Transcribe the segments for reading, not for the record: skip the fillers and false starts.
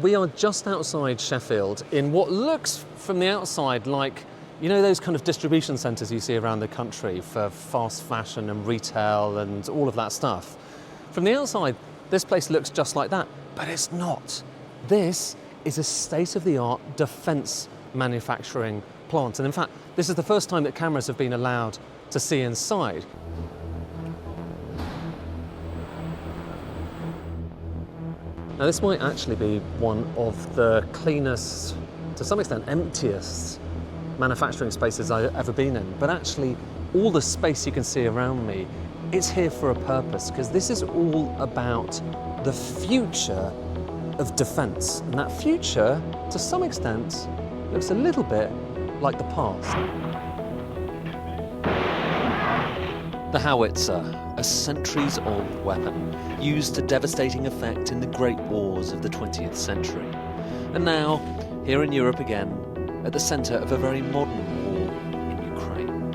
We are just outside Sheffield in what looks from the outside like, you know, those kind of distribution centres you see around the country for fast fashion and retail and all of that stuff. From the outside, this place looks just like that, but it's not. This is a state-of-the-art defence manufacturing plant. And in fact, this is the first time that cameras have been allowed to see inside. Now, this might actually be one of the cleanest, to some extent emptiest, manufacturing spaces I've ever been in. But actually, all the space you can see around me, it's here for a purpose, because this is all about the future of defence. And that future, to some extent, looks a little bit like the past. The Howitzer, a centuries-old weapon, used to devastating effect in the great wars of the 20th century. And now, here in Europe again, at the centre of a very modern war in Ukraine.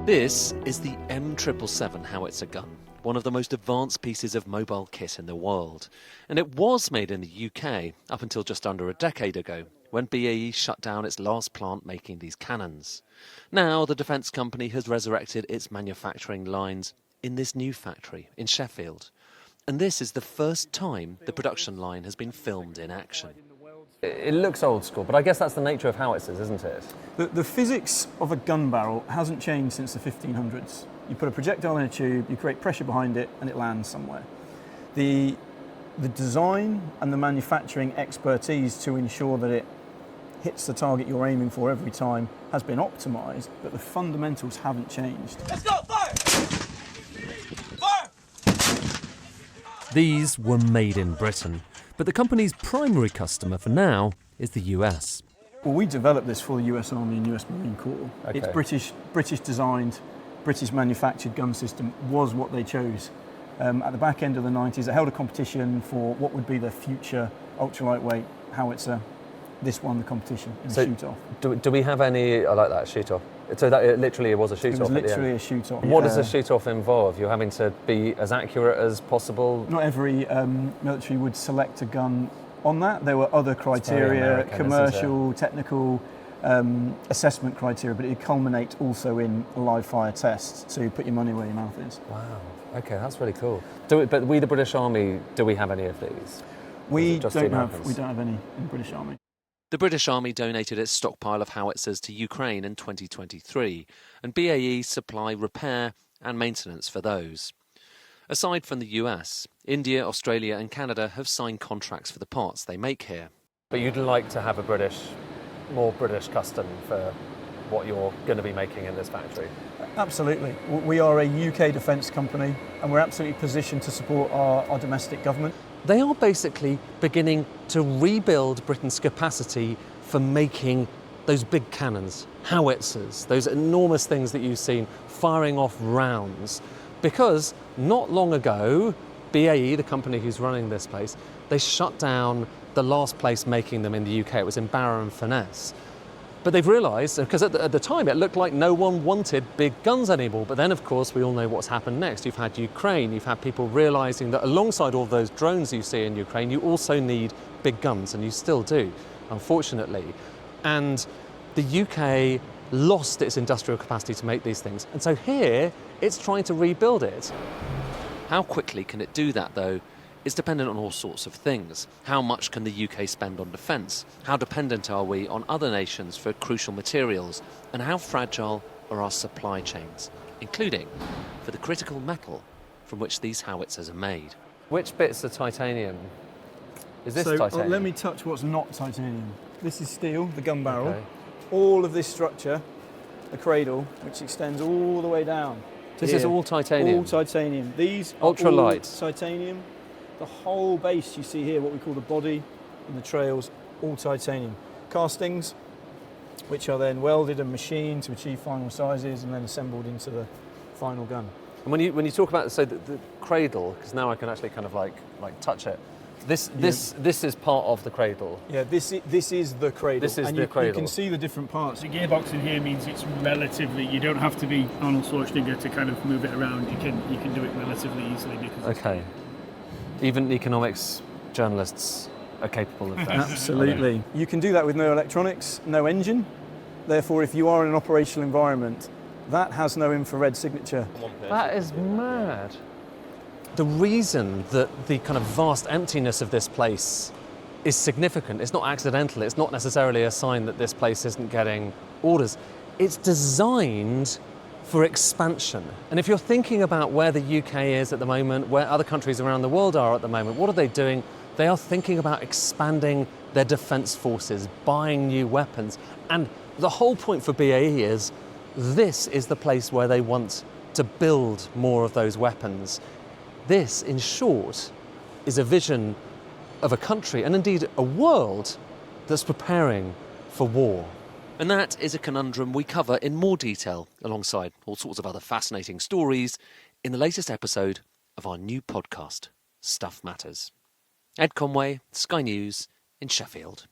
This is the M777 howitzer gun, one of the most advanced pieces of mobile kit in the world. And it was made in the UK up until just under a decade ago, when BAE shut down its last plant making these cannons. Now the defence company has resurrected its manufacturing lines in this new factory in Sheffield. And this is the first time the production line has been filmed in action. It looks old school, but I guess that's the nature of howitzers, isn't it? The physics of a gun barrel hasn't changed since the 1500s. You put a projectile in a tube, you create pressure behind it, and it lands somewhere. The design and the manufacturing expertise to ensure that it hits the target you're aiming for every time has been optimised, but the fundamentals haven't changed. Let's go! Fire! Fire! These were made in Britain, but the company's primary customer for now is the US. Well, we developed this for the US Army and US Marine Corps. Okay. It's British designed, British manufactured gun system was what they chose. At the back end of the 90s, they held a competition for what would be the future ultra-lightweight howitzer. This won the competition in a shoot-off. Do we have any, I like that, shoot-off. So that it literally was a shoot-off. It was literally a shoot-off. What does a shoot-off involve? You're having to be as accurate as possible? Not every military would select a gun on that. There were other criteria, commercial, technical, assessment criteria, but it culminate also in a live fire test. So you put your money where your mouth is. Wow. Okay, that's really cool. But we, the British Army, do we have any of these? We don't have any in the British Army. The British Army donated its stockpile of howitzers to Ukraine in 2023, and BAE supply repair and maintenance for those. Aside from the US, India, Australia and Canada have signed contracts for the parts they make here. But you'd like to have a more British custom for what you're going to be making in this factory? Absolutely. We are a UK defence company and we're absolutely positioned to support our domestic government. They are basically beginning to rebuild Britain's capacity for making those big cannons, howitzers, those enormous things that you've seen firing off rounds. Because not long ago, BAE, the company who's running this place, they shut down the last place making them in the UK. It was in Barrow-in-Furness. But they've realised, because at the time it looked like no one wanted big guns anymore. But then, of course, we all know what's happened next. You've had Ukraine, you've had people realising that alongside all those drones you see in Ukraine, you also need big guns, and you still do, unfortunately. And the UK lost its industrial capacity to make these things. And so here, it's trying to rebuild it. How quickly can it do that, though, is dependent on all sorts of things. How much can the UK spend on defence? How dependent are we on other nations for crucial materials? And how fragile are our supply chains, including for the critical metal from which these howitzers are made? Which bits are titanium? Is this titanium? Let me touch what's not titanium. This is steel, the gun barrel. Okay. All of this structure, the cradle, which extends all the way down. This is all titanium? All titanium. These are ultra light titanium. The whole base you see here, what we call the body and the trails, all titanium. Castings, which are then welded and machined to achieve final sizes and then assembled into the final gun. And when you talk about the cradle, because now I can actually kind of like touch it. This is part of the cradle. Yeah, this is the cradle. This is the cradle. You can see the different parts. The gearbox in here means it's relatively. You don't have to be Arnold Schwarzenegger to kind of move it around. You can do it relatively easily because. Okay. Even economics journalists are capable of that. Absolutely. You can do that with no electronics, no engine. Therefore, if you are in an operational environment, that has no infrared signature. That is mad. The reason that the kind of vast emptiness of this place is significant, it's not accidental, it's not necessarily a sign that this place isn't getting orders. It's designed for expansion. And if you're thinking about where the UK is at the moment, where other countries around the world are at the moment, what are they doing? They are thinking about expanding their defence forces, buying new weapons. And the whole point for BAE is this is the place where they want to build more of those weapons. This, in short, is a vision of a country, and indeed a world, that's preparing for war. And that is a conundrum we cover in more detail, alongside all sorts of other fascinating stories, in the latest episode of our new podcast, Stuff Matters. Ed Conway, Sky News in Sheffield.